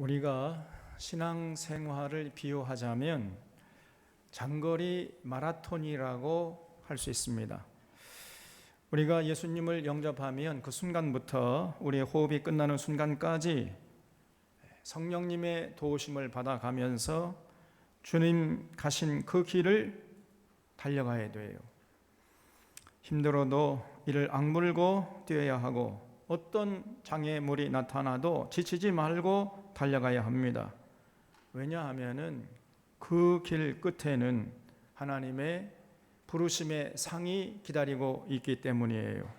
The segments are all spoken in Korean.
우리가 신앙생활을 비유하자면 장거리 마라톤이라고 할 수 있습니다. 우리가 예수님을 영접하면 그 순간부터 우리의 호흡이 끝나는 순간까지 성령님의 도우심을 받아가면서 주님 가신 그 길을 달려가야 돼요. 힘들어도 이를 악물고 뛰어야 하고 어떤 장애물이 나타나도 지치지 말고 달려가야 합니다. 왜냐하면은 그 길 끝에는 하나님의 부르심의 상이 기다리고 있기 때문이에요.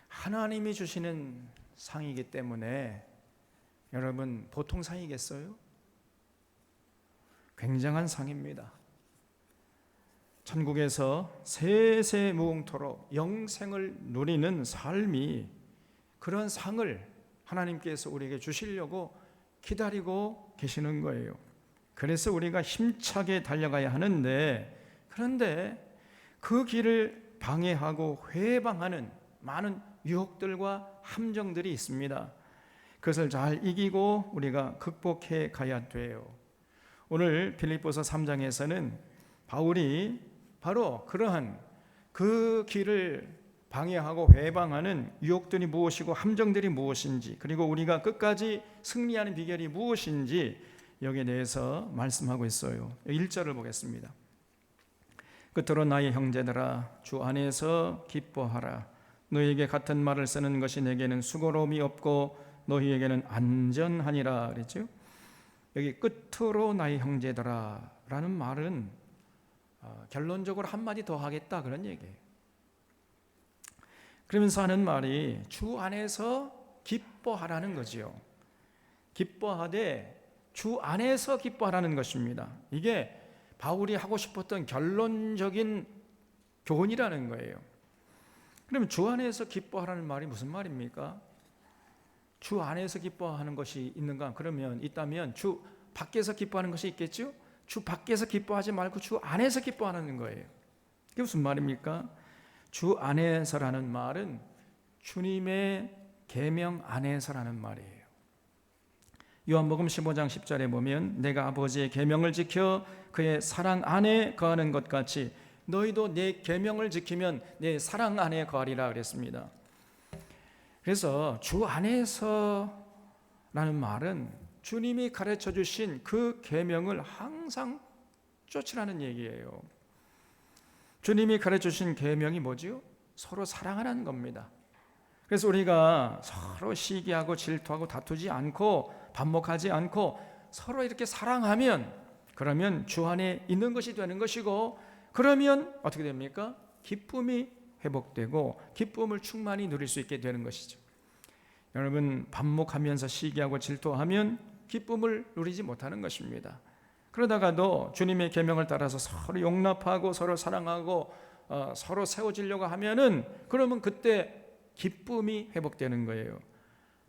하나님이 주시는 상이기 때문에 여러분 보통 상이겠어요? 굉장한 상입니다. 천국에서 세세무궁토록 영생을 누리는 삶이 그런 상을 하나님께서 우리에게 주시려고 기다리고 계시는 거예요. 그래서 우리가 힘차게 달려가야 하는데, 그런데 그 길을 방해하고 회방하는 많은 유혹들과 함정들이 있습니다. 그것을 잘 이기고 우리가 극복해 가야 돼요. 오늘 빌립보서 3장에서는 바울이 바로 그러한 그 길을 방해하고 회방하는 유혹들이 무엇이고 함정들이 무엇인지, 그리고 우리가 끝까지 승리하는 비결이 무엇인지 여기에 대해서 말씀하고 있어요. 1절을 보겠습니다. 끝으로 나의 형제들아, 주 안에서 기뻐하라. 너희에게 같은 말을 쓰는 것이 내게는 수고로움이 없고 너희에게는 안전하니라 그랬죠. 여기 끝으로 나의 형제들아 라는 말은 결론적으로 한마디 더 하겠다 그런 얘기예요. 그러면서 하는 말이 주 안에서 기뻐하라는 거지요. 기뻐하되 주 안에서 기뻐하라는 것입니다. 이게 바울이 하고 싶었던 결론적인 교훈이라는 거예요. 그러면 주 안에서 기뻐하라는 말이 무슨 말입니까? 주 안에서 기뻐하는 것이 있는가? 그러면 있다면 주 밖에서 기뻐하는 것이 있겠죠? 주 밖에서 기뻐하지 말고 주 안에서 기뻐하는 거예요. 이게 무슨 말입니까? 주 안에서라는 말은 주님의 계명 안에서라는 말이에요. 요한복음 15장 10절에 보면 내가 아버지의 계명을 지켜 그의 사랑 안에 거하는 것 같이 너희도 내 계명을 지키면 내 사랑 안에 거하리라 그랬습니다. 그래서 주 안에서라는 말은 주님이 가르쳐 주신 그 계명을 항상 쫓으라는 얘기예요. 주님이 가르쳐 주신 계명이 뭐지요? 서로 사랑하라는 겁니다. 그래서 우리가 서로 시기하고 질투하고 다투지 않고 반목하지 않고 서로 이렇게 사랑하면, 그러면 주 안에 있는 것이 되는 것이고, 그러면 어떻게 됩니까? 기쁨이 회복되고 기쁨을 충만히 누릴 수 있게 되는 것이죠. 여러분, 반목하면서 시기하고 질투하면 기쁨을 누리지 못하는 것입니다. 그러다가도 주님의 계명을 따라서 서로 용납하고 서로 사랑하고 서로 세워지려고 하면은, 그러면 그때 기쁨이 회복되는 거예요.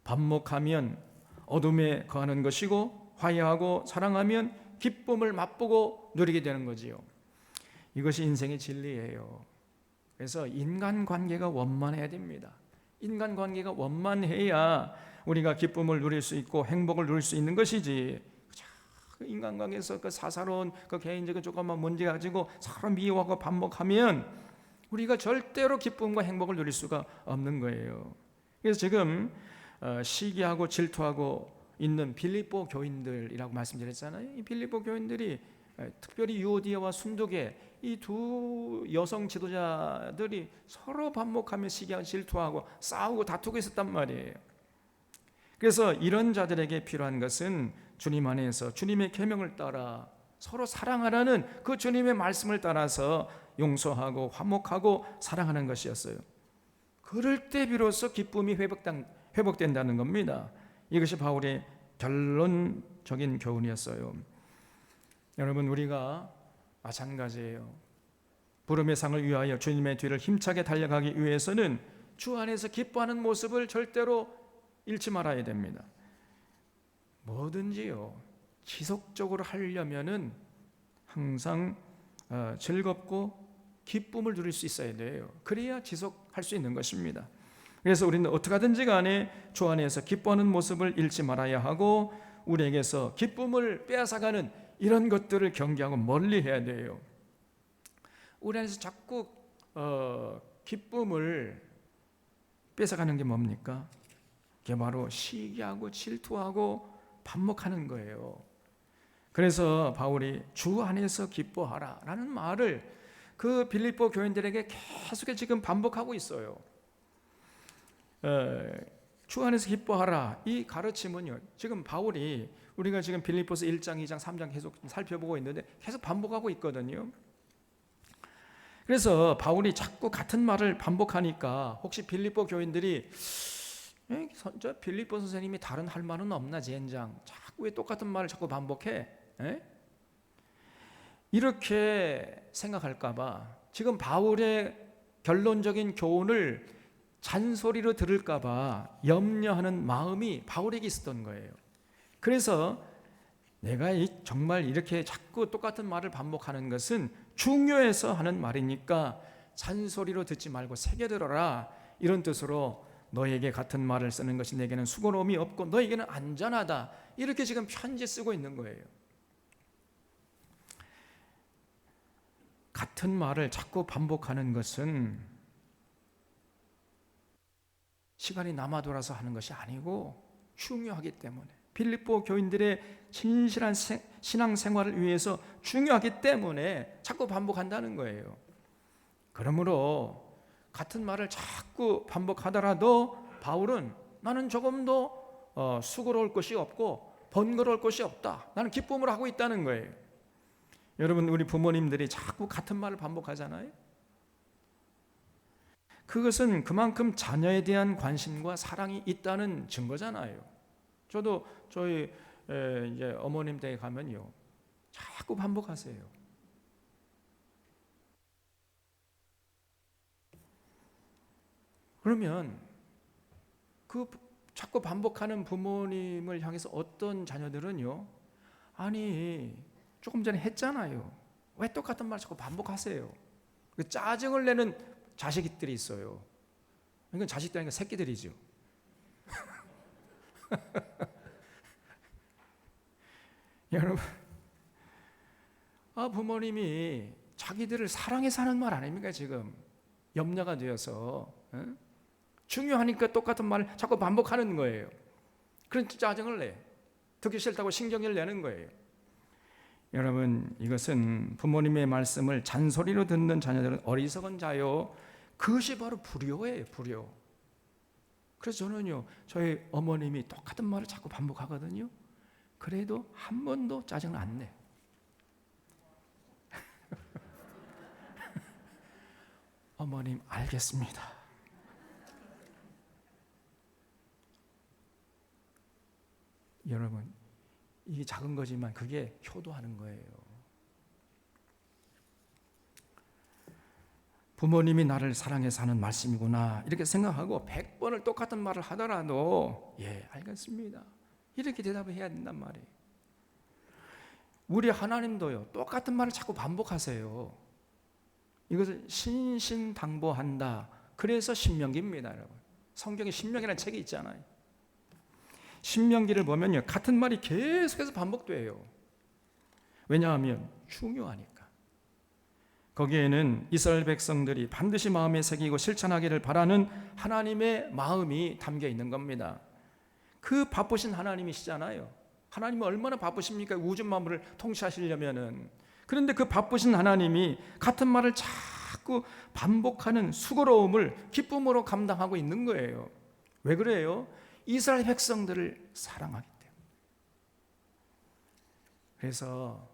반목하면 어둠에 거하는 것이고 화해하고 사랑하면 기쁨을 맛보고 누리게 되는 거지요. 이것이 인생의 진리예요. 그래서 인간관계가 원만해야 됩니다. 인간관계가 원만해야 우리가 기쁨을 누릴 수 있고 행복을 누릴 수 있는 것이지, 인간관계에서 그 사사로운 그 개인적인 조금만 문제 가지고 서로 미워하고 반목하면 우리가 절대로 기쁨과 행복을 누릴 수가 없는 거예요. 그래서 지금 시기하고 질투하고 있는 빌립보 교인들이라고 말씀드렸잖아요. 이 빌립보 교인들이 특별히 유오디아와 순두계 이 두 여성 지도자들이 서로 반목하며 시기하고 질투하고 싸우고 다투고 있었단 말이에요. 그래서 이런 자들에게 필요한 것은 주님 안에서 주님의 계명을 따라 서로 사랑하라는 그 주님의 말씀을 따라서 용서하고 화목하고 사랑하는 것이었어요. 그럴 때 비로소 기쁨이 회복된다는 겁니다. 이것이 바울의 결론적인 교훈이었어요. 여러분, 우리가 마찬가지예요. 부름의 상을 위하여 주님의 뒤를 힘차게 달려가기 위해서는 주 안에서 기뻐하는 모습을 절대로 잃지 말아야 됩니다. 뭐든지요, 지속적으로 하려면은 항상 즐겁고 기쁨을 누릴 수 있어야 돼요. 그래야 지속할 수 있는 것입니다. 그래서 우리는 어떻게 하든지 간에 주 안에서 기뻐하는 모습을 잃지 말아야 하고, 우리에게서 기쁨을 빼앗아가는 이런 것들을 경계하고 멀리해야 돼요. 우리 안에서 자꾸 기쁨을 뺏어가는 게 뭡니까? 그게 바로 시기하고 질투하고 반목하는 거예요. 그래서 바울이 주 안에서 기뻐하라 라는 말을 그 빌립보 교인들에게 계속 지금 반복하고 있어요. 주 안에서 기뻐하라, 이 가르침은요, 지금 바울이 우리가 지금 빌립보서 1장, 2장, 3장 계속 살펴보고 있는데 계속 반복하고 있거든요. 그래서 바울이 자꾸 같은 말을 반복하니까 혹시 빌립보 교인들이 저 빌립보 선생님이 다른 할 말은 없나 젠장, 자꾸 왜 똑같은 말을 자꾸 반복해? 이렇게 생각할까봐 지금 바울의 결론적인 교훈을 잔소리로 들을까봐 염려하는 마음이 바울에게 있었던 거예요. 그래서 내가 정말 이렇게 자꾸 똑같은 말을 반복하는 것은 중요해서 하는 말이니까 잔소리로 듣지 말고 새겨들어라, 이런 뜻으로 너에게 같은 말을 쓰는 것이 내게는 수고로움이 없고 너에게는 안전하다, 이렇게 지금 편지 쓰고 있는 거예요. 같은 말을 자꾸 반복하는 것은 시간이 남아 돌아서 하는 것이 아니고 중요하기 때문에, 빌립보 교인들의 진실한 신앙생활을 위해서 중요하기 때문에 자꾸 반복한다는 거예요. 그러므로 같은 말을 자꾸 반복하더라도 바울은 나는 조금도 수고로울 것이 없고 번거로울 것이 없다, 나는 기쁨으로 하고 있다는 거예요. 여러분, 우리 부모님들이 자꾸 같은 말을 반복하잖아요. 그것은 그만큼 자녀에 대한 관심과 사랑이 있다는 증거잖아요. 저도 저희 이제 어머님 댁에 가면요, 자꾸 반복하세요. 그러면 그 자꾸 반복하는 부모님을 향해서 어떤 자녀들은요, 아니 조금 전에 했잖아요, 왜 똑같은 말 자꾸 반복하세요? 짜증을 내는 자식들이 있어요. 이건 자식들이 아니라 새끼들이죠. 여러분, 부모님이 자기들을 사랑해서 하는 말 아닙니까? 지금 염려가 되어서 중요하니까 똑같은 말을 자꾸 반복하는 거예요. 그런 짜증을 내, 듣기 싫다고 신경을 내는 거예요. 여러분, 이것은 부모님의 말씀을 잔소리로 듣는 자녀들은 어리석은 자요, 그것이 바로 불효예요, 불효. 그래서 저는요, 저희 어머님이 똑같은 말을 자꾸 반복하거든요. 그래도 한 번도 짜증을 안 내. 어머님 알겠습니다. 여러분, 이게 작은 거지만 그게 효도하는 거예요. 부모님이 나를 사랑해서 하는 말씀이구나, 이렇게 생각하고 100번을 똑같은 말을 하더라도 예, 알겠습니다, 이렇게 대답을 해야 된단 말이에요. 우리 하나님도요, 똑같은 말을 자꾸 반복하세요. 이것을 신신당부한다. 그래서 신명기입니다, 여러분. 성경에 신명기라는 책이 있잖아요. 신명기를 보면요, 같은 말이 계속해서 반복돼요. 왜냐하면 중요하니까. 거기에는 이스라엘 백성들이 반드시 마음에 새기고 실천하기를 바라는 하나님의 마음이 담겨 있는 겁니다. 그 바쁘신 하나님이시잖아요. 하나님이 얼마나 바쁘십니까? 우주 만물을 통치하시려면은. 그런데 그 바쁘신 하나님이 같은 말을 자꾸 반복하는 수고로움을 기쁨으로 감당하고 있는 거예요. 왜 그래요? 이스라엘 백성들을 사랑하기 때문에. 그래서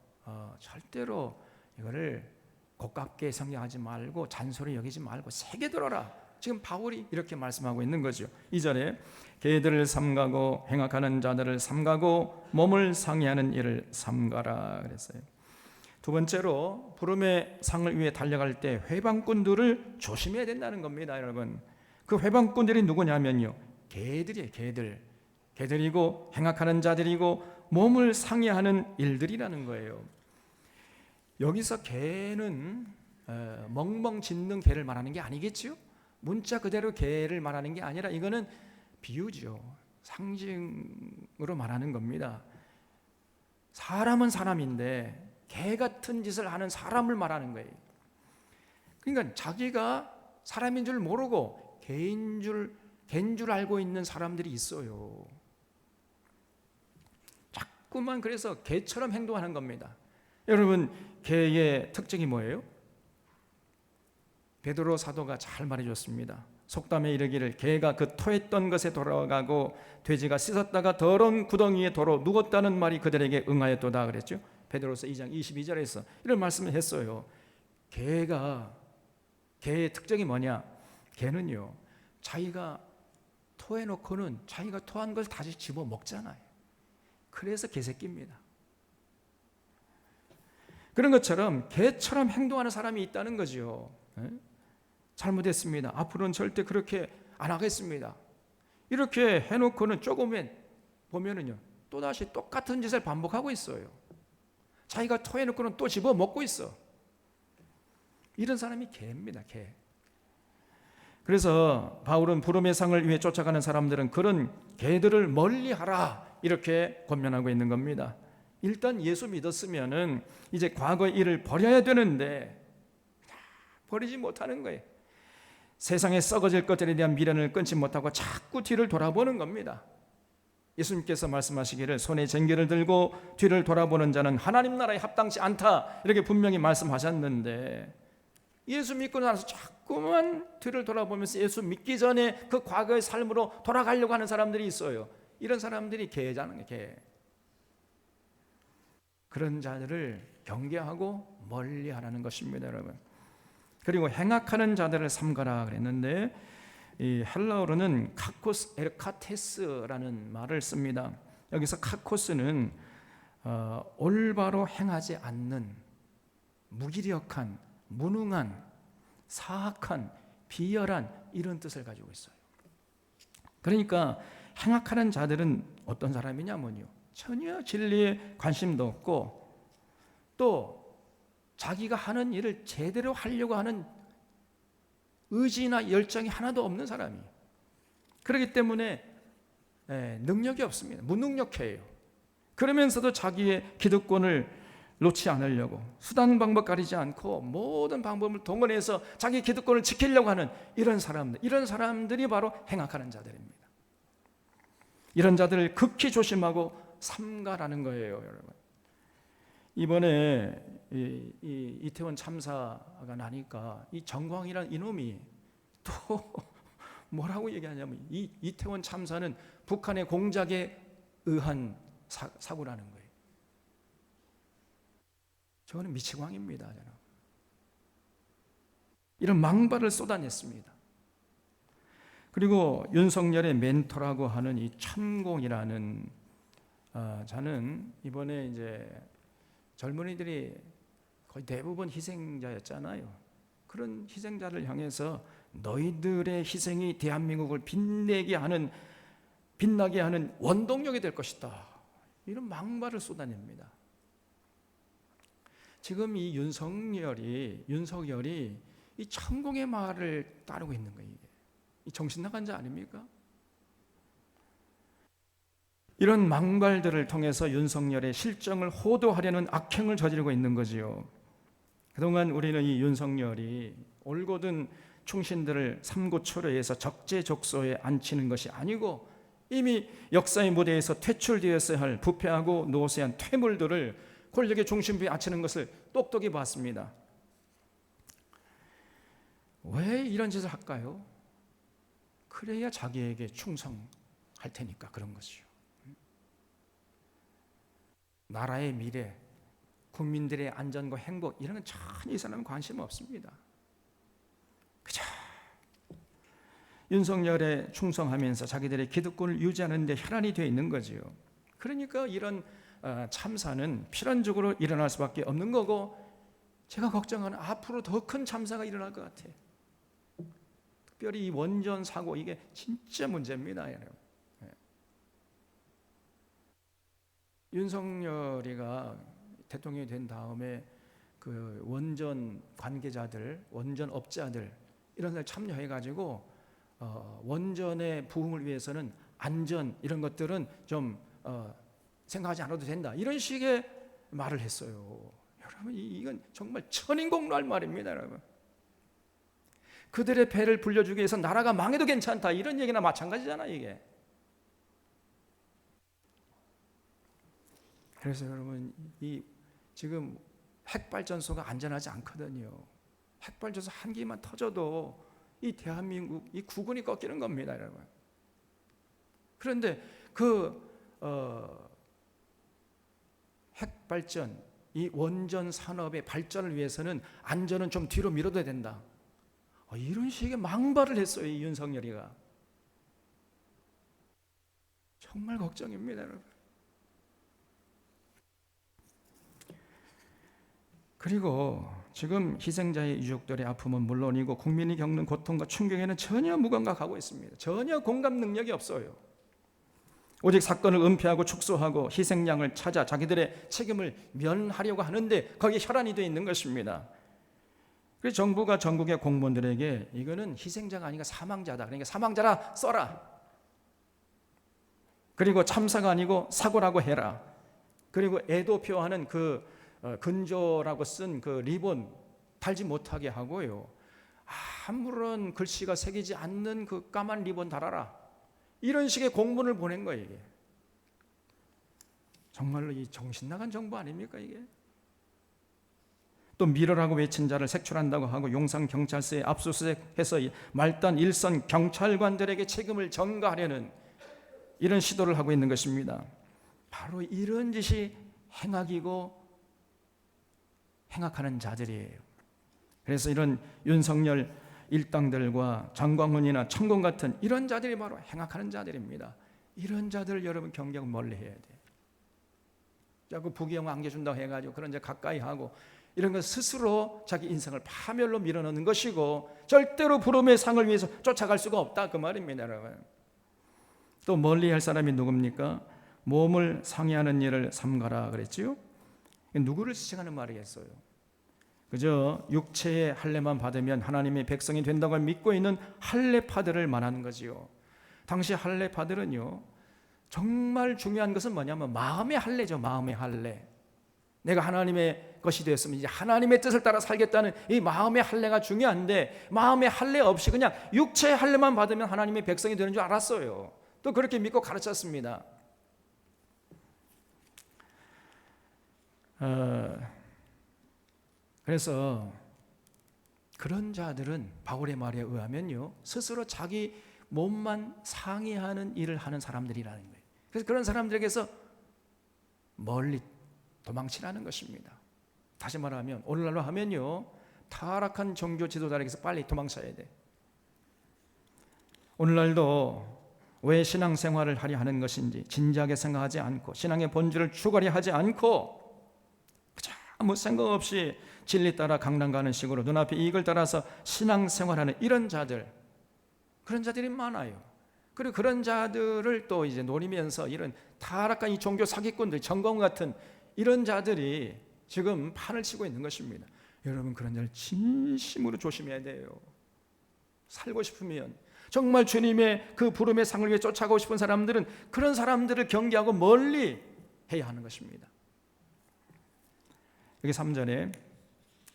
절대로 이거를 고깝게 생각하지 말고 잔소리 여기지 말고 새겨들어라. 지금 바울이 이렇게 말씀하고 있는 거죠. 2절에 개들을 삼가고 행악하는 자들을 삼가고 몸을 상해하는 일을 삼가라 그랬어요. 두 번째로 부름의 상을 위해 달려갈 때 회방꾼들을 조심해야 된다는 겁니다, 여러분. 그 회방꾼들이 누구냐면요, 개들이에요. 개들이고 행악하는 자들이고 몸을 상해하는 일들이라는 거예요. 여기서 개는 멍멍 짖는 개를 말하는 게 아니겠죠? 문자 그대로 개를 말하는 게 아니라 이거는 비유죠. 상징으로 말하는 겁니다. 사람은 사람인데 개 같은 짓을 하는 사람을 말하는 거예요. 그러니까 자기가 사람인 줄 모르고 개인 줄 알고 있는 사람들이 있어요. 자꾸만 그래서 개처럼 행동하는 겁니다. 여러분, 개의 특징이 뭐예요? 베드로 사도가 잘 말해줬습니다. 속담에 이르기를 개가 그 토했던 것에 돌아가고 돼지가 씻었다가 더러운 구덩이에 도로 누웠다는 말이 그들에게 응하였도다 그랬죠. 베드로서 2장 22절에서 이런 말씀을 했어요. 개의 특징이 뭐냐? 개는요, 자기가 토해놓고는 자기가 토한 걸 다시 집어 먹잖아요. 그래서 개새끼입니다. 그런 것처럼 개처럼 행동하는 사람이 있다는 거죠. 잘못했습니다. 앞으로는 절대 그렇게 안 하겠습니다. 이렇게 해놓고는 조금만 보면은요, 또다시 똑같은 짓을 반복하고 있어요. 자기가 토해놓고는 또 집어 먹고 있어. 이런 사람이 개입니다, 개. 그래서 바울은 부름의 상을 위해 쫓아가는 사람들은 그런 개들을 멀리하라 이렇게 권면하고 있는 겁니다. 일단 예수 믿었으면은 이제 과거의 일을 버려야 되는데 버리지 못하는 거예요. 세상에 썩어질 것들에 대한 미련을 끊지 못하고 자꾸 뒤를 돌아보는 겁니다. 예수님께서 말씀하시기를 손에 쟁기를 들고 뒤를 돌아보는 자는 하나님 나라에 합당치 않다 이렇게 분명히 말씀하셨는데, 예수 믿고 나서 자꾸만 뒤를 돌아보면서 예수 믿기 전에 그 과거의 삶으로 돌아가려고 하는 사람들이 있어요. 이런 사람들이 개잖아요, 개. 그런 자들을 경계하고 멀리하라는 것입니다, 여러분. 그리고 행악하는 자들을 삼가라 그랬는데, 이 헬라어로는 카코스 에르카테스라는 말을 씁니다. 여기서 카코스는 올바로 행하지 않는, 무기력한, 무능한, 사악한, 비열한 이런 뜻을 가지고 있어요. 그러니까 행악하는 자들은 어떤 사람이냐면요, 전혀 진리에 관심도 없고 또 자기가 하는 일을 제대로 하려고 하는 의지나 열정이 하나도 없는 사람이에요. 그렇기 때문에 능력이 없습니다. 무능력해요. 그러면서도 자기의 기득권을 놓지 않으려고 수단 방법 가리지 않고 모든 방법을 동원해서 자기 기득권을 지키려고 하는 이런 사람들이 바로 행악하는 자들입니다. 이런 자들을 극히 조심하고 삼가라는 거예요, 여러분. 이번에 이 이태원 참사가 나니까 이 정광이라는 이놈이 또 뭐라고 얘기하냐면 이 이태원 참사는 북한의 공작에 의한 사고라는 거예요. 저는 미치광입니다. 저는. 이런 망발을 쏟아냈습니다. 그리고 윤석열의 멘토라고 하는 이 천공이라는 자는 이번에 이제 젊은이들이 거의 대부분 희생자였잖아요. 그런 희생자를 향해서 너희들의 희생이 대한민국을 빛나게 하는 원동력이 될 것이다. 이런 망발을 쏟아냅니다. 지금 이 윤석열이 이 천공의 말을 따르고 있는 거예요. 이 정신 나간 자 아닙니까? 이런 망발들을 통해서 윤석열의 실정을 호도하려는 악행을 저지르고 있는 거지요. 그동안 우리는 이 윤석열이 올곧은 충신들을 삼고초려해서 적재적소에 앉히는 것이 아니고 이미 역사의 무대에서 퇴출되었어야 할 부패하고 노쇠한 퇴물들을 권력의 중심부에 앉히는 것을 똑똑히 봤습니다. 왜 이런 짓을 할까요? 그래야 자기에게 충성할 테니까 그런 것이요. 나라의 미래, 국민들의 안전과 행복 이런 건 전혀 이 사람은 관심 없습니다. 그저 윤석열에 충성하면서 자기들의 기득권을 유지하는 데 혈안이 되어 있는 거지요. 그러니까 이런 참사는 필연적으로 일어날 수밖에 없는 거고, 제가 걱정하는 앞으로 더 큰 참사가 일어날 것 같아요. 특별히 이 원전 사고, 이게 진짜 문제입니다, 여러분. 윤석열이가 대통령이 된 다음에 그 원전 관계자들, 원전 업자들 이런 데 참여해가지고 원전의 부흥을 위해서는 안전 이런 것들은 좀 생각하지 않아도 된다. 이런 식의 말을 했어요. 여러분, 이건 정말 천인공노할 말입니다. 여러분, 그들의 배를 불려주기 위해서 나라가 망해도 괜찮다, 이런 얘기나 마찬가지잖아 이게. 그래서 여러분, 이 지금 핵발전소가 안전하지 않거든요. 핵발전소 한 기만 터져도 이 대한민국 이 국운이 꺾이는 겁니다, 여러분. 그런데 핵발전, 이 원전 산업의 발전을 위해서는 안전은 좀 뒤로 미뤄도 된다. 이런 식의 망발을 했어요, 이 윤석열이가. 정말 걱정입니다, 여러분. 그리고 지금 희생자의 유족들의 아픔은 물론이고 국민이 겪는 고통과 충격에는 전혀 무감각하고 있습니다. 전혀 공감 능력이 없어요. 오직 사건을 은폐하고 축소하고 희생양을 찾아 자기들의 책임을 면하려고 하는데 거기에 혈안이 되어 있는 것입니다. 그래서 정부가 전국의 공무원들에게 이거는 희생자가 아니라 사망자다, 그러니까 사망자라 써라. 그리고 참사가 아니고 사고라고 해라. 그리고 애도 표하는 근조라고 쓴 그 리본 달지 못하게 하고요, 아무런 글씨가 새기지 않는 그 까만 리본 달아라. 이런 식의 공문을 보낸 거예요. 이게 정말로 이 정신 나간 정부 아닙니까 이게? 또 밀어라고 외친 자를 색출한다고 하고 용산경찰서에 압수수색해서 말단 일선 경찰관들에게 책임을 전가하려는 이런 시도를 하고 있는 것입니다. 바로 이런 짓이 행악이고 행악하는 자들이에요. 그래서 이런 윤석열 일당들과 장광훈이나 천공 같은 이런 자들이 바로 행악하는 자들입니다. 이런 자들을 여러분 경계하고 멀리 해야 돼요. 자꾸 부귀영 안겨준다고 해가지고 그런 자 가까이 하고 이런 것 스스로 자기 인생을 파멸로 밀어넣는 것이고 절대로 부름의 상을 위해서 쫓아갈 수가 없다, 그 말입니다, 여러분. 또 멀리 할 사람이 누굽니까? 몸을 상해하는 일을 삼가라 그랬지요. 누구를 지칭하는 말이겠어요? 그저 육체의 할례만 받으면 하나님의 백성이 된다고 믿고 있는 할례파들을 말하는 거지요. 당시 할례파들은요, 정말 중요한 것은 뭐냐면 마음의 할례죠. 마음의 할례. 내가 하나님의 것이 되었으면 이제 하나님의 뜻을 따라 살겠다는 이 마음의 할례가 중요한데, 마음의 할례 없이 그냥 육체의 할례만 받으면 하나님의 백성이 되는 줄 알았어요. 또 그렇게 믿고 가르쳤습니다. 그래서 그런 자들은 바울의 말에 의하면요, 스스로 자기 몸만 상해하는 일을 하는 사람들이라는 거예요. 그래서 그런 사람들에게서 멀리 도망치라는 것입니다. 다시 말하면 오늘날로 하면요, 타락한 종교 지도자에게서 빨리 도망쳐야 돼. 오늘날도 왜 신앙생활을 하려 하는 것인지 진지하게 생각하지 않고 신앙의 본질을 추구하려 하지 않고 그저 아무 생각 없이 진리 따라 강남 가는 식으로 눈앞의 이익을 따라서 신앙생활하는 이런 자들, 그런 자들이 많아요. 그리고 그런 자들을 또 이제 노리면서 이런 타락한 이 종교 사기꾼들, 정검 같은 이런 자들이 지금 판을 치고 있는 것입니다. 여러분, 그런 자를 진심으로 조심해야 돼요. 살고 싶으면, 정말 주님의 그 부름의 상을 위해 쫓아가고 싶은 사람들은 그런 사람들을 경계하고 멀리 해야 하는 것입니다. 여기 3절에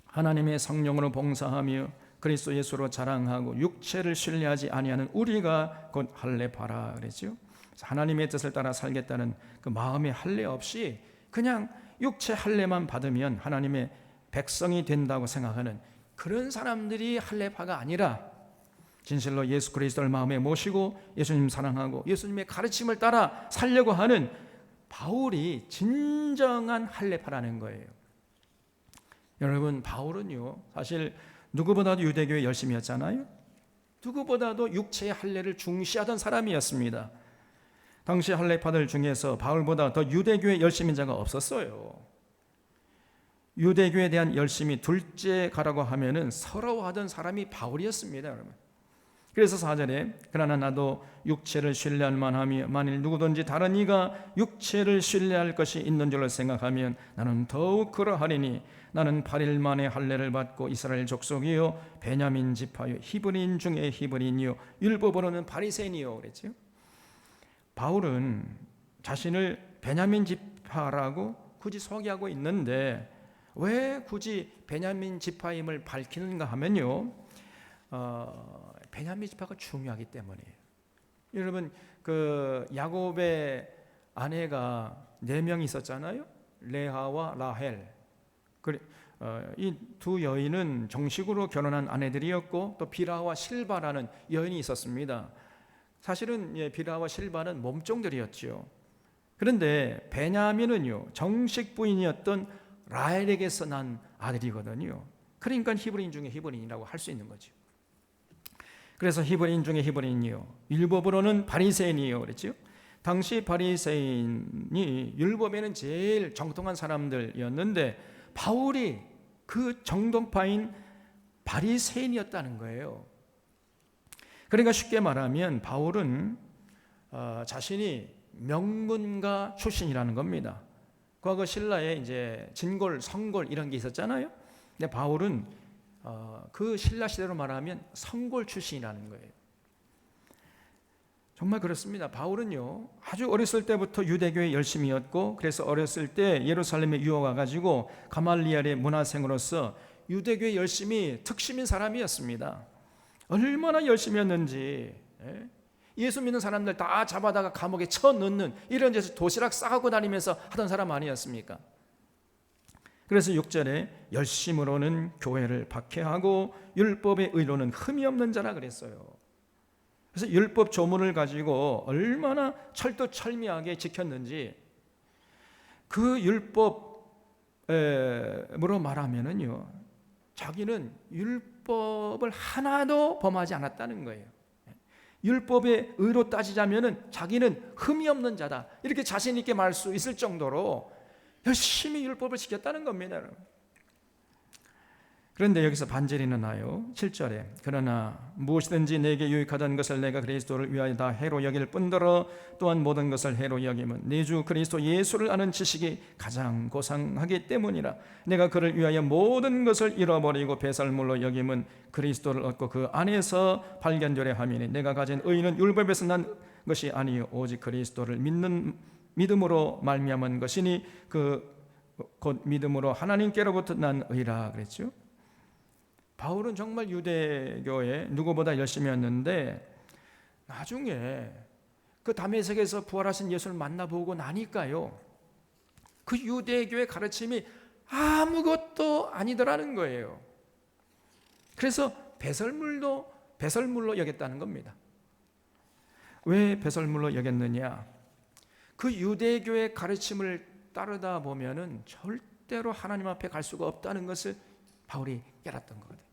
하나님의 성령으로 봉사하며 그리스도 예수로 자랑하고 육체를 신뢰하지 아니하는 우리가 곧 할례파라 그랬죠. 하나님의 뜻을 따라 살겠다는 그 마음의 할례 없이 그냥 육체 할례만 받으면 하나님의 백성이 된다고 생각하는 그런 사람들이 할례파가 아니라, 진실로 예수 그리스도를 마음에 모시고 예수님 사랑하고 예수님의 가르침을 따라 살려고 하는 바울이 진정한 할례파라는 거예요. 여러분, 바울은요, 사실 누구보다도 유대교에 열심히 했잖아요. 누구보다도 육체의 할례를 중시하던 사람이었습니다. 당시 할례파들 중에서 바울보다 더 유대교에 열심인 자가 없었어요. 유대교에 대한 열심이 둘째 가라고 하면은 서러워하던 사람이 바울이었습니다, 여러분. 그래서 4절에 그러나 나도 육체를 신뢰할 만하며 만일 누구든지 다른 이가 육체를 신뢰할 것이 있는 줄로 생각하면 나는 더욱 그러하리니 나는 8일 만에 할례를 받고 이스라엘 족속이요 베냐민 지파요 히브리인 중에 히브리인이요 율법으로는 바리새인이요 그랬죠. 바울은 자신을 베냐민 지파라고 굳이 소개하고 있는데 왜 굳이 베냐민 지파임을 밝히는가 하면요, 베냐민 지파가 중요하기 때문이에요. 여러분, 그 야곱의 아내가 4명이 있었잖아요. 레아와 라헬. 이 두 여인은 정식으로 결혼한 아내들이었고 또 비라와 실바라는 여인이 있었습니다. 사실은 비라와 실바는 몸종들이었죠. 그런데 베냐민은요, 정식 부인이었던 라헬에게서 난 아들이거든요. 그러니까 히브리인 중에 히브리인이라고 할 수 있는 거죠. 그래서 히브리인 중에 히브리인이요, 율법으로는 바리새인이요 그랬죠. 당시 바리새인이 율법에는 제일 정통한 사람들이었는데 바울이 그 정통파인 바리새인이었다는 거예요. 그러니까 쉽게 말하면 바울은 자신이 명문가 출신이라는 겁니다. 과거 신라에 이제 진골, 성골 이런 게 있었잖아요. 근데 바울은 그 신라 시대로 말하면 성골 출신이라는 거예요. 정말 그렇습니다. 바울은요, 아주 어렸을 때부터 유대교에 열심이었고, 그래서 어렸을 때 예루살렘에 유학 와가지고 가말리엘의 문화생으로서 유대교에 열심히 특심인 사람이었습니다. 얼마나 열심이었는지, 예수 믿는 사람들 다 잡아다가 감옥에 쳐넣는 이런 데서 도시락 싸가고 다니면서 하던 사람 아니었습니까? 그래서 6절에 열심으로는 교회를 박해하고 율법의 의로는 흠이 없는 자라 그랬어요. 그래서 율법 조문을 가지고 얼마나 철두철미하게 지켰는지, 그 율법으로 말하면은요, 자기는 율법을 하나도 범하지 않았다는 거예요. 율법의 의로 따지자면은 자기는 흠이 없는 자다, 이렇게 자신 있게 말할 수 있을 정도로 열심히 율법을 지켰다는 겁니다. 그런데 여기서 반절이 나요. 7절에 그러나 무엇이든지 내게 유익하던 것을 내가 그리스도를 위하여 다 해로 여길 뿐더러 또한 모든 것을 해로 여김은 내 주 그리스도 예수를 아는 지식이 가장 고상하기 때문이라. 내가 그를 위하여 모든 것을 잃어버리고 배설물로 여김은 그리스도를 얻고 그 안에서 발견되려 함이니 내가 가진 의는 율법에서 난 것이 아니요 오직 그리스도를 믿음으로 말미암은 것이니 그 곧 믿음으로 하나님께로부터 난 의라 그랬죠. 바울은 정말 유대교에 누구보다 열심히였는데 나중에 그 다메섹에서 부활하신 예수를 만나보고 나니까요, 그 유대교의 가르침이 아무것도 아니더라는 거예요. 그래서 배설물로 여겼다는 겁니다. 왜 배설물로 여겼느냐? 그 유대교의 가르침을 따르다 보면은 절대로 하나님 앞에 갈 수가 없다는 것을 바울이 깨달았던 거거든요.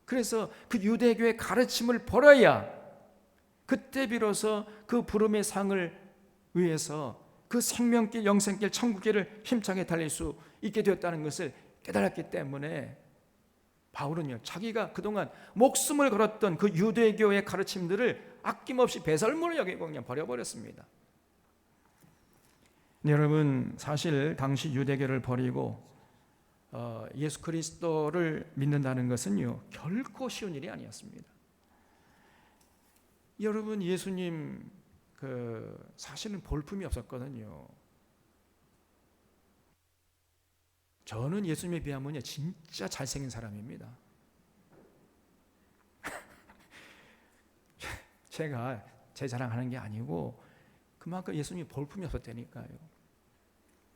그래서 그 유대교의 가르침을 버려야 그때 비로소 그 부름의 상을 위해서 그 생명길, 영생길, 천국길을 힘차게 달릴 수 있게 되었다는 것을 깨달았기 때문에 바울은요, 자기가 그동안 목숨을 걸었던 그 유대교의 가르침들을 아낌없이 배설물로 여기고 그냥 버려버렸습니다. 여러분, 사실 당시 유대교를 버리고 예수 그리스도를 믿는다는 것은요, 결코 쉬운 일이 아니었습니다. 여러분, 예수님 사실은 볼품이 없었거든요. 저는 예수님에 비하면 진짜 잘생긴 사람입니다. 제가 제 자랑하는 게 아니고 그만큼 예수님이 볼품이 없었다니까요.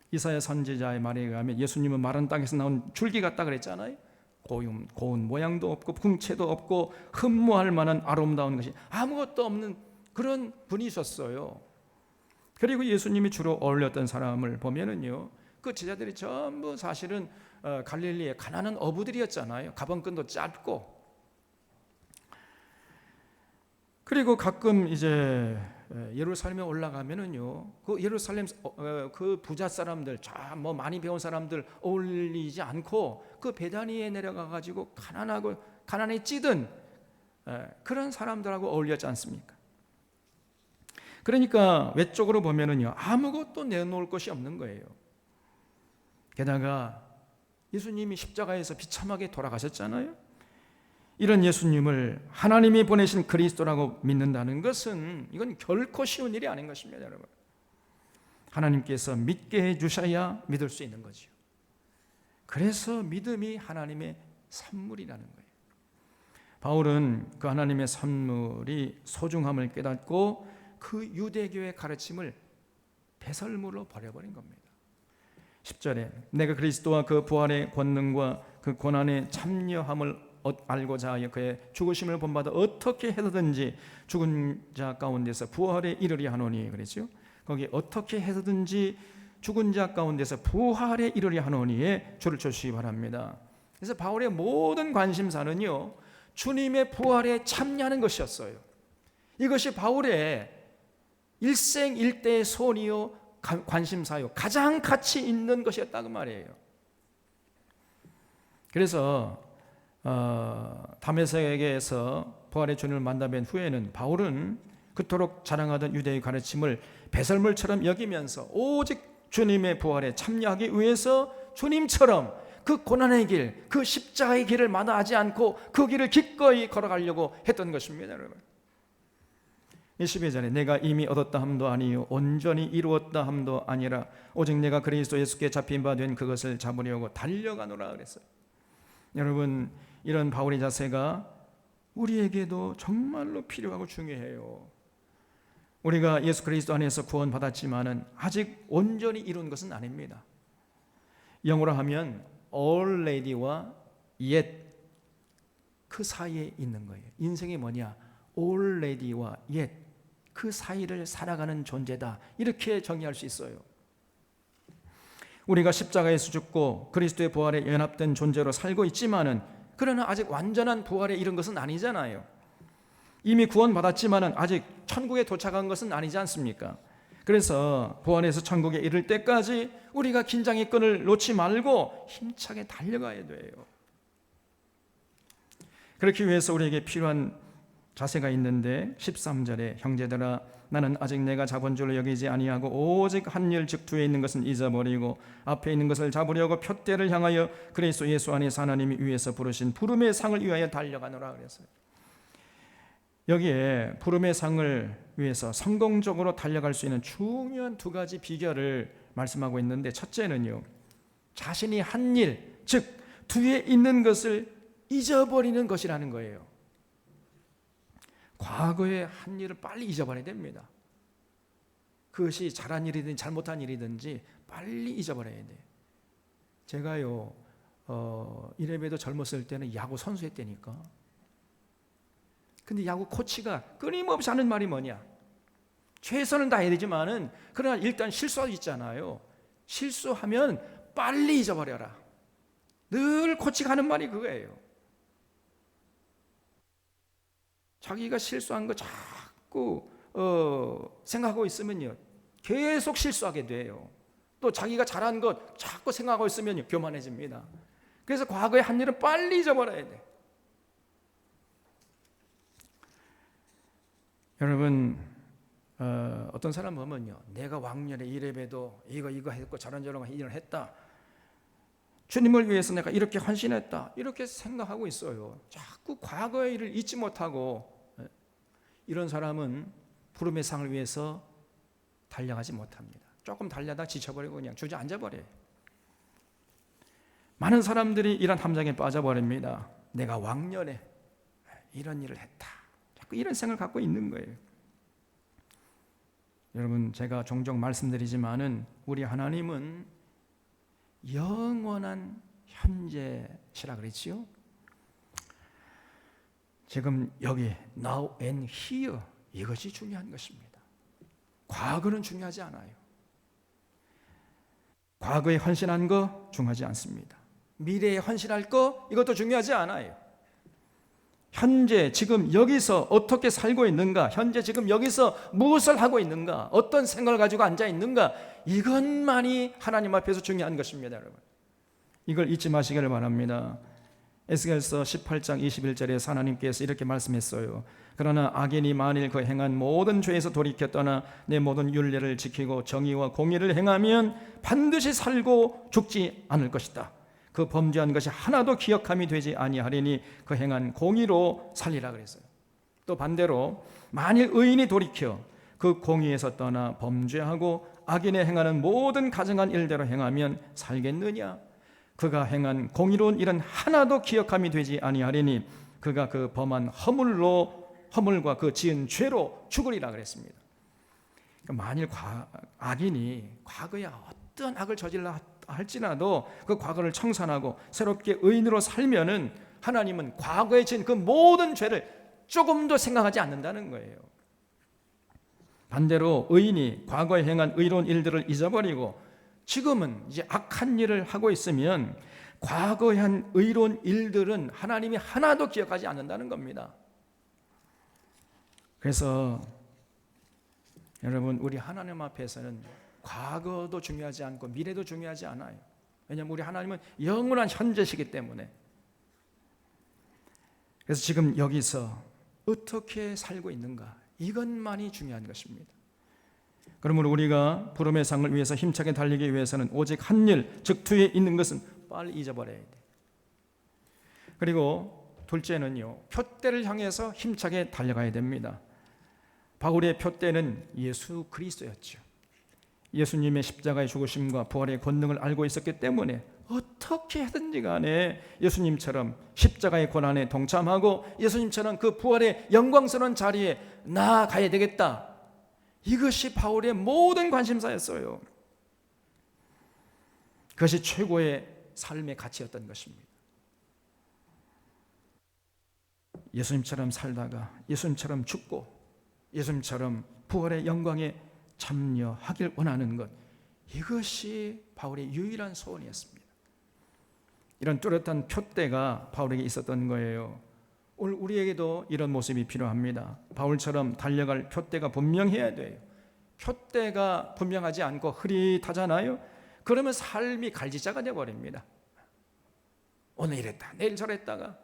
이사야 선지자의 말에 의하면 예수님은 마른 땅에서 나온 줄기 같다 그랬잖아요. 고운 모양도 없고 풍채도 없고 흠모할 만한 아름다운 것이 아무것도 없는 그런 분이셨어요. 그리고 예수님이 주로 어울렸던 사람을 보면은요, 그 제자들이 전부 사실은 갈릴리의 가난한 어부들이었잖아요. 가방끈도 짧고. 그리고 가끔 이제 예루살렘에 올라가면은요, 그 예루살렘 그 부자 사람들, 뭐 많이 배운 사람들 어울리지 않고 그 베다니에 내려가 가지고 가난에 찌든 그런 사람들하고 어울렸지 않습니까? 그러니까 외적으로 보면은요, 아무것도 내놓을 것이 없는 거예요. 게다가 예수님이 십자가에서 비참하게 돌아가셨잖아요. 이런 예수님을 하나님이 보내신 그리스도라고 믿는다는 것은 이건 결코 쉬운 일이 아닌 것입니다, 여러분. 하나님께서 믿게 해주셔야 믿을 수 있는 거죠. 그래서 믿음이 하나님의 선물이라는 거예요. 바울은 그 하나님의 선물이 소중함을 깨닫고 그 유대교의 가르침을 배설물로 버려버린 겁니다. 10절에 내가 그리스도와 그 부활의 권능과 그 고난에 참여함을 알고자 하여 그의 죽으심을 본받아 어떻게 해서든지 죽은 자 가운데서 부활에 이르리 하노니, 그랬죠. 거기 어떻게 해서든지 죽은 자 가운데서 부활에 이르리 하노니에 줄을 쳐주시기 바랍니다. 그래서 바울의 모든 관심사는요, 주님의 부활에 참여하는 것이었어요. 이것이 바울의 일생일대의 소원이요 관심사요 가장 가치 있는 것이었다고 말이에요. 그래서 다메섹에서 부활의 주님을 만나뵌 후에는 바울은 그토록 자랑하던 유대의 가르침을 배설물처럼 여기면서 오직 주님의 부활에 참여하기 위해서 주님처럼 그 고난의 길, 그 십자가의 길을 마다하지 않고 그 길을 기꺼이 걸어가려고 했던 것입니다, 여러분. 12절에 내가 이미 얻었다 함도 아니요 온전히 이루었다 함도 아니라 오직 내가 그리스도 예수께 잡힌 바 된 그것을 잡으려고 달려가노라 그랬어요. 여러분, 이런 바울의 자세가 우리에게도 정말로 필요하고 중요해요. 우리가 예수 그리스도 안에서 구원받았지만은 아직 온전히 이룬 것은 아닙니다. 영어로 하면 already와 yet 그 사이에 있는 거예요. 인생이 뭐냐? already와 yet 그 사이를 살아가는 존재다, 이렇게 정의할 수 있어요. 우리가 십자가에서 죽고 그리스도의 부활에 연합된 존재로 살고 있지만은 그러나 아직 완전한 부활에 이른 것은 아니잖아요. 이미 구원받았지만은 아직 천국에 도착한 것은 아니지 않습니까? 그래서 부활해서 천국에 이를 때까지 우리가 긴장의 끈을 놓지 말고 힘차게 달려가야 돼요. 그렇기 위해서 우리에게 필요한 자세가 있는데 13절에 형제들아 나는 아직 내가 잡은 줄로 여기지 아니하고 오직 한 일 즉 뒤에 있는 것은 잊어버리고 앞에 있는 것을 잡으려고 표대를 향하여 그리스도 예수 안에서 하나님이 위에서 부르신 부름의 상을 위하여 달려가노라 그랬어요. 여기에 부름의 상을 위해서 성공적으로 달려갈 수 있는 중요한 두 가지 비결을 말씀하고 있는데, 첫째는요, 자신이 한 일, 즉 뒤에 있는 것을 잊어버리는 것이라는 거예요. 과거에 한 일을 빨리 잊어버려야 됩니다. 그것이 잘한 일이든지 잘못한 일이든지 빨리 잊어버려야 돼요. 제가요 이래봬도 젊었을 때는 야구 선수였다니까. 근데 야구 코치가 끊임없이 하는 말이 뭐냐? 최선을 다해야 되지만은 그러나 일단 실수할 수 있잖아요. 실수하면 빨리 잊어버려라. 늘 코치가 하는 말이 그거예요. 자기가 실수한 거 자꾸 생각하고 있으면요 계속 실수하게 돼요. 또 자기가 잘한 것 자꾸 생각하고 있으면요 교만해집니다. 그래서 과거의 한 일은 빨리 잊어버려야 돼. 여러분, 어떤 사람 보면요, 내가 왕년에 이래봬도 이거 했고 저런 일을 했다, 주님을 위해서 내가 이렇게 헌신했다, 이렇게 생각하고 있어요. 자꾸 과거의 일을 잊지 못하고, 이런 사람은 부름의 상을 위해서 달려가지 못합니다. 조금 달려다 지쳐버리고 그냥 주저앉아버려요. 많은 사람들이 이런 함정에 빠져버립니다. 내가 왕년에 이런 일을 했다, 자꾸 이런 생각을 갖고 있는 거예요. 여러분, 제가 종종 말씀드리지만은 우리 하나님은 영원한 현재시라 그랬지요. 지금 여기 now and here, 이것이 중요한 것입니다. 과거는 중요하지 않아요. 과거에 헌신한 거 중요하지 않습니다. 미래에 헌신할 거, 이것도 중요하지 않아요. 현재 지금 여기서 어떻게 살고 있는가, 현재 지금 여기서 무엇을 하고 있는가, 어떤 생각을 가지고 앉아 있는가, 이것만이 하나님 앞에서 중요한 것입니다. 여러분, 이걸 잊지 마시기를 바랍니다. 에스겔서 18장 21절에 하나님께서 이렇게 말씀했어요. 그러나 악인이 만일 그 행한 모든 죄에서 돌이켜 떠나 내 모든 율례를 지키고 정의와 공의를 행하면 반드시 살고 죽지 않을 것이다. 그 범죄한 것이 하나도 기억함이 되지 아니하리니 그 행한 공의로 살리라 그랬어요. 또 반대로 만일 의인이 돌이켜 그 공의에서 떠나 범죄하고 악인의 행하는 모든 가증한 일대로 행하면 살겠느냐? 그가 행한 공의로운 일은 하나도 기억함이 되지 아니하리니 그가 그 범한 허물과 그 지은 죄로 죽으리라 그랬습니다. 만일 악인이 과거에 어떤 악을 저질러 할지라도 그 과거를 청산하고 새롭게 의인으로 살면은 하나님은 과거에 지은 그 모든 죄를 조금도 생각하지 않는다는 거예요. 반대로 의인이 과거에 행한 의로운 일들을 잊어버리고 지금은 이제 악한 일을 하고 있으면 과거에 한 의로운 일들은 하나님이 하나도 기억하지 않는다는 겁니다. 그래서 여러분, 우리 하나님 앞에서는 과거도 중요하지 않고 미래도 중요하지 않아요. 왜냐하면 우리 하나님은 영원한 현재시기 때문에. 그래서 지금 여기서 어떻게 살고 있는가, 이것만이 중요한 것입니다. 그러므로 우리가 부름의 상을 위해서 힘차게 달리기 위해서는 오직 한 일, 적투에 있는 것은 빨리 잊어버려야 돼. 그리고 둘째는요, 표대를 향해서 힘차게 달려가야 됩니다. 바울의 표대는 예수 그리스도였죠. 예수님의 십자가의 죽으심과 부활의 권능을 알고 있었기 때문에 어떻게 하든지 간에 예수님처럼 십자가의 고난에 동참하고 예수님처럼 그 부활의 영광스러운 자리에 나아가야 되겠다. 이것이 바울의 모든 관심사였어요. 그것이 최고의 삶의 가치였던 것입니다. 예수님처럼 살다가 예수님처럼 죽고 예수님처럼 부활의 영광에 참여하길 원하는 것, 이것이 바울의 유일한 소원이었습니다. 이런 뚜렷한 표대가 바울에게 있었던 거예요. 오늘 우리에게도 이런 모습이 필요합니다. 바울처럼 달려갈 표대가 분명해야 돼요. 표대가 분명하지 않고 흐릿하잖아요. 그러면 삶이 갈지자가 되어버립니다. 오늘 이랬다 내일 저랬다가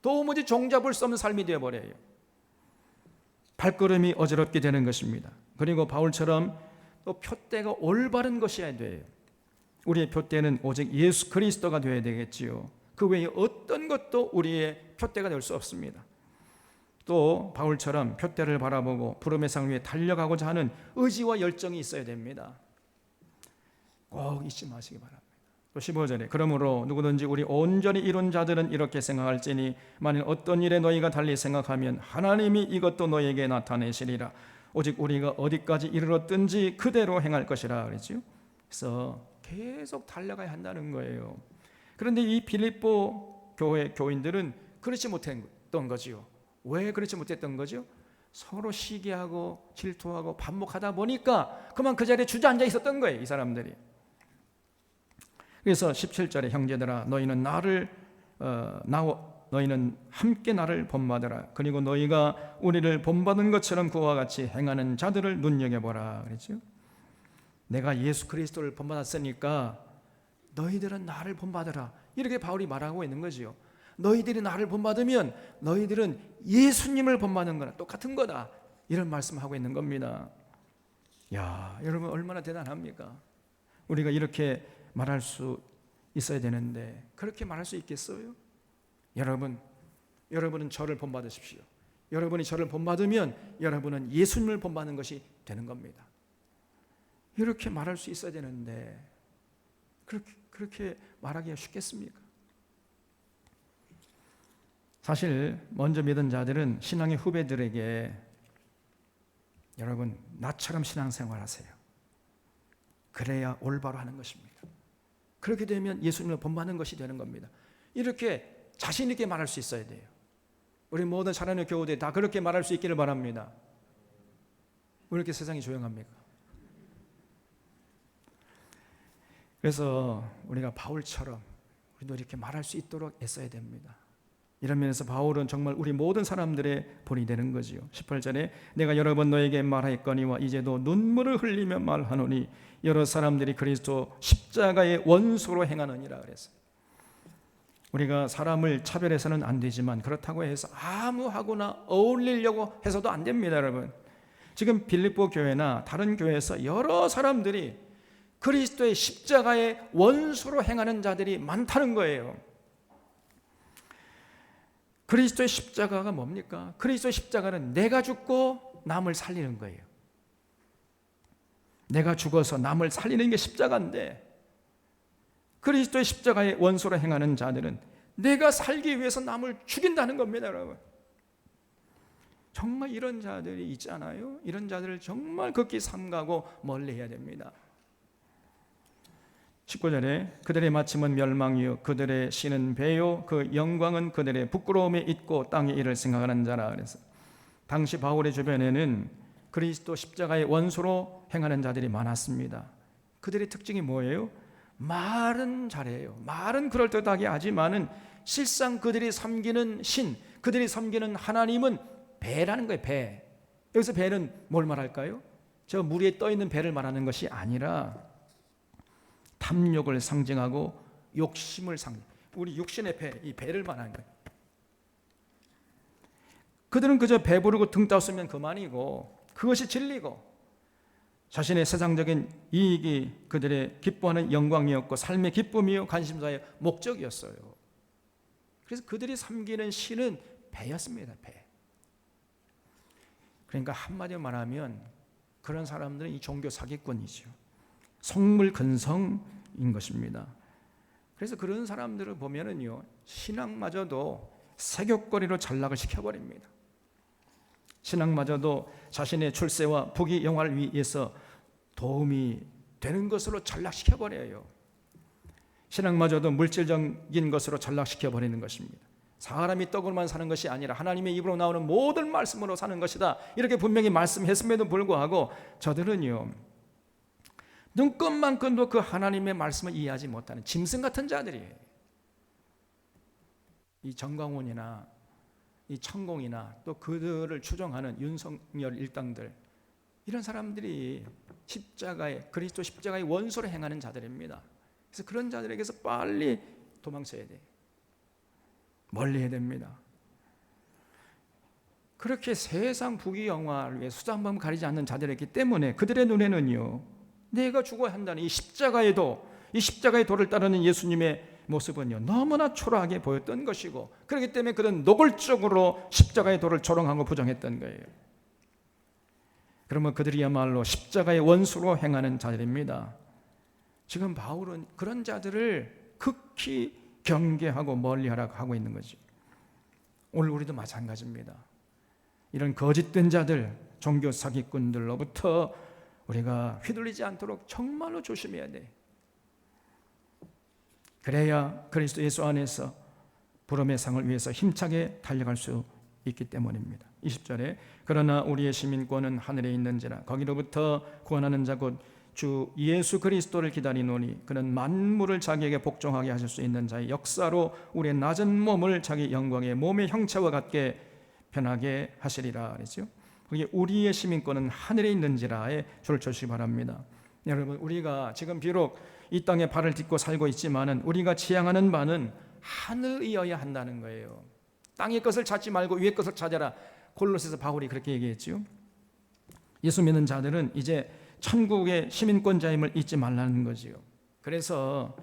도무지 종잡을 수 없는 삶이 되어버려요. 발걸음이 어지럽게 되는 것입니다. 그리고 바울처럼 또 표대가 올바른 것이어야 돼요. 우리의 표대는 오직 예수 그리스도가 되어야 되겠지요. 그 외에 어떤 것도 우리의 표대가 될 수 없습니다. 또 바울처럼 표대를 바라보고 부름의 상 위에 달려가고자 하는 의지와 열정이 있어야 됩니다. 꼭 잊지 마시기 바랍니다. 또 15절에 그러므로 누구든지 우리 온전히 이룬 자들은 이렇게 생각할지니 만일 어떤 일에 너희가 달리 생각하면 하나님이 이것도 너희에게 나타내시리라. 오직 우리가 어디까지 이르렀든지 그대로 행할 것이라 그랬죠. 그래서 계속 달려가야 한다는 거예요. 그런데 이 빌립보 교회 교인들은 그렇지 못했던 거지요. 왜 그렇지 못했던 거죠? 서로 시기하고 질투하고 반목하다 보니까 그만 그 자리에 주저앉아 있었던 거예요, 이 사람들이. 그래서 17절에 형제들아 너희는 너희는 함께 나를 본받으라. 그리고 너희가 우리를 본받은 것처럼 그와 같이 행하는 자들을 눈여겨보라 그랬죠. 내가 예수 그리스도를 본받았으니까 너희들은 나를 본받으라, 이렇게 바울이 말하고 있는 거죠. 너희들이 나를 본받으면 너희들은 예수님을 본받는 거나 똑같은 거다, 이런 말씀하고 있는 겁니다. 야, 여러분 얼마나 대단합니까? 우리가 이렇게 말할 수 있어야 되는데 그렇게 말할 수 있겠어요? 여러분은 저를 본받으십시오. 여러분이 저를 본받으면 여러분은 예수님을 본받는 것이 되는 겁니다. 이렇게 말할 수 있어야 되는데 그렇게 말하기가 쉽겠습니까? 사실 먼저 믿은 자들은 신앙의 후배들에게 여러분 나처럼 신앙생활하세요, 그래야 올바로 하는 것입니다. 그렇게 되면 예수님을 본받는 것이 되는 겁니다. 이렇게 자신 있게 말할 수 있어야 돼요. 우리 모든 사랑의 교우들 다 그렇게 말할 수 있기를 바랍니다. 왜 이렇게 세상이 조용합니까? 그래서 우리가 바울처럼 우리도 이렇게 말할 수 있도록 애써야 됩니다. 이런 면에서 바울은 정말 우리 모든 사람들의 본이 되는 거지요. 18절에 내가 여러 번 너에게 말하였거니와 이제도 눈물을 흘리며 말하노니 여러 사람들이 그리스도 십자가의 원수로 행하느니라 그랬어요. 우리가 사람을 차별해서는 안 되지만 그렇다고 해서 아무하고나 어울리려고 해서도 안 됩니다. 여러분, 지금 빌립보 교회나 다른 교회에서 여러 사람들이 그리스도의 십자가의 원수로 행하는 자들이 많다는 거예요. 그리스도의 십자가가 뭡니까? 그리스도의 십자가는 내가 죽고 남을 살리는 거예요. 내가 죽어서 남을 살리는 게 십자가인데, 그리스도의 십자가의 원소로 행하는 자들은 내가 살기 위해서 남을 죽인다는 겁니다, 여러분. 정말 이런 자들이 있잖아요. 이런 자들을 정말 극히 삼가고 멀리해야 됩니다. 19절에 그들의 마침은 멸망이요 그들의 신은 배요 그 영광은 그들의 부끄러움에 있고 땅의 일을 생각하는 자라. 그래서 당시 바울의 주변에는 그리스도 십자가의 원소로 행하는 자들이 많았습니다. 그들의 특징이 뭐예요? 말은 잘해요. 말은 그럴듯하게 하지만은 실상 그들이 섬기는 신, 그들이 섬기는 하나님은 배라는 거예요. 배. 여기서 배는 뭘 말할까요? 저 물 위에 떠 있는 배를 말하는 것이 아니라 탐욕을 상징하고 욕심을 우리 육신의 배, 이 배를 말하는 거예요. 그들은 그저 배부르고 등 따스면 그만이고 그것이 진리고 자신의 세상적인 이익이 그들의 기뻐하는 영광이었고 삶의 기쁨이요 관심사의 목적이었어요. 그래서 그들이 섬기는 신은 배였습니다. 배. 그러니까 한마디로 말하면 그런 사람들은 이 종교 사기꾼이죠. 속물근성인 것입니다. 그래서 그런 사람들을 보면은요, 신앙마저도 세격거리로 전락을 시켜버립니다. 신앙마저도 자신의 출세와 부귀 영화를 위해서 도움이 되는 것으로 전락시켜버려요. 신앙마저도 물질적인 것으로 전락시켜버리는 것입니다. 사람이 떡으로만 사는 것이 아니라 하나님의 입으로 나오는 모든 말씀으로 사는 것이다, 이렇게 분명히 말씀했음에도 불구하고 저들은요, 눈끝만큼도 그 하나님의 말씀을 이해하지 못하는 짐승 같은 자들이에요. 이 정광훈이나 이 천공이나 또 그들을 추종하는 윤석열 일당들, 이런 사람들이 그리스도 십자가의 원소로 행하는 자들입니다. 그래서 그런 자들에게서 빨리 도망쳐야 돼요. 멀리 해야 됩니다. 그렇게 세상 부귀 영화를 위해 수단밤 가리지 않는 자들이기 때문에 그들의 눈에는요, 내가 죽어야 한다는 이 십자가의 도를 따르는 예수님의 모습은요, 너무나 초라하게 보였던 것이고, 그렇기 때문에 그들은 노골적으로 십자가의 도를 조롱하고 부정했던 거예요. 그러면 그들이야말로 십자가의 원수로 행하는 자들입니다. 지금 바울은 그런 자들을 극히 경계하고 멀리하라고 하고 있는 거죠. 오늘 우리도 마찬가지입니다. 이런 거짓된 자들, 종교 사기꾼들로부터 우리가 휘둘리지 않도록 정말로 조심해야 돼. 그래야 그리스도 예수 안에서 부름의 상을 위해서 힘차게 달려갈 수 있기 때문입니다. 20절에 그러나 우리의 시민권은 하늘에 있는지라 거기로부터 구원하는 자 곧 주 예수 그리스도를 기다리노니 그는 만물을 자기에게 복종하게 하실 수 있는 자의 역사로 우리의 낮은 몸을 자기 영광의 몸의 형체와 같게 변하게 하시리라 그랬죠. 그게 우리의 시민권은 하늘에 있는지라에 줄을 쳐주시기 바랍니다. 여러분, 우리가 지금 비록 이 땅에 발을 딛고 살고 있지만은 우리가 지향하는 바는 하늘이어야 한다는 거예요. 땅의 것을 찾지 말고 위의 것을 찾아라. 골로새서 바울이 그렇게 얘기했죠. 예수 믿는 자들은 이제 천국의 시민권자임을 잊지 말라는 거지요. 그래서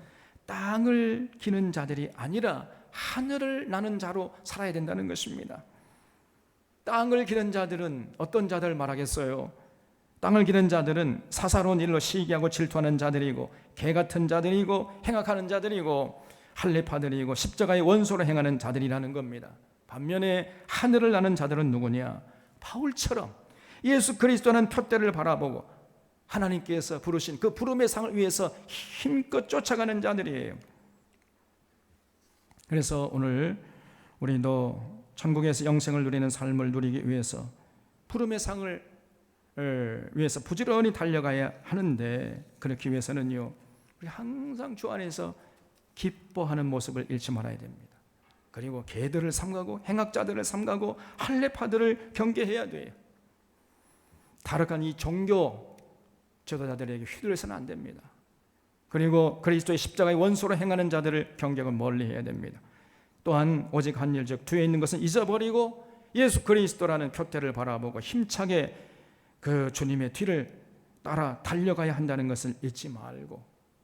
땅을 기는 자들이 아니라 하늘을 나는 자로 살아야 된다는 것입니다. 땅을 기는 자들은 어떤 자들을 말하겠어요? 땅을 기는 자들은 사사로운 일로 시기하고 질투하는 자들이고 개 같은 자들이고 행악하는 자들이고 할례파들이고 십자가의 원소로 행하는 자들이라는 겁니다. 반면에 하늘을 나는 자들은 누구냐? 바울처럼 예수 그리스도는 표대를 바라보고 하나님께서 부르신 그 부름의 상을 위해서 힘껏 쫓아가는 자들이에요. 그래서 오늘 우리도 천국에서 영생을 누리는 삶을 누리기 위해서 부름의 상을 위해서 부지런히 달려가야 하는데, 그렇기 위해서는요, 우리 항상 주 안에서 기뻐하는 모습을 잃지 말아야 됩니다. 그리고 개들을 삼가고 행악자들을 삼가고 할례파들을 경계해야 돼요. 타락한 이 종교 지도자들에게 휘둘려서는 안 됩니다. 그리고 그리스도의 십자가의 원소로 행하는 자들을 경계하고 멀리해야 됩니다. 또한 오직 한 일, 즉 뒤에 있는 것은 잊어버리고 예수 그리스도라는 표대를 바라보고 힘차게 그 주님의 뒤를 따라 달려가야 한다는 것을 잊지 말고,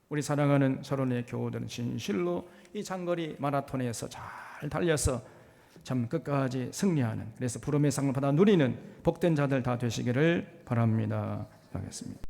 우리 사랑하는 서론의 교우들은 진실로 이 장거리 마라톤에서 잘 달려서 참 끝까지 승리하는, 그래서 부름의 상을 받아 누리는 복된 자들 다 되시기를 바랍니다. 하겠습니다.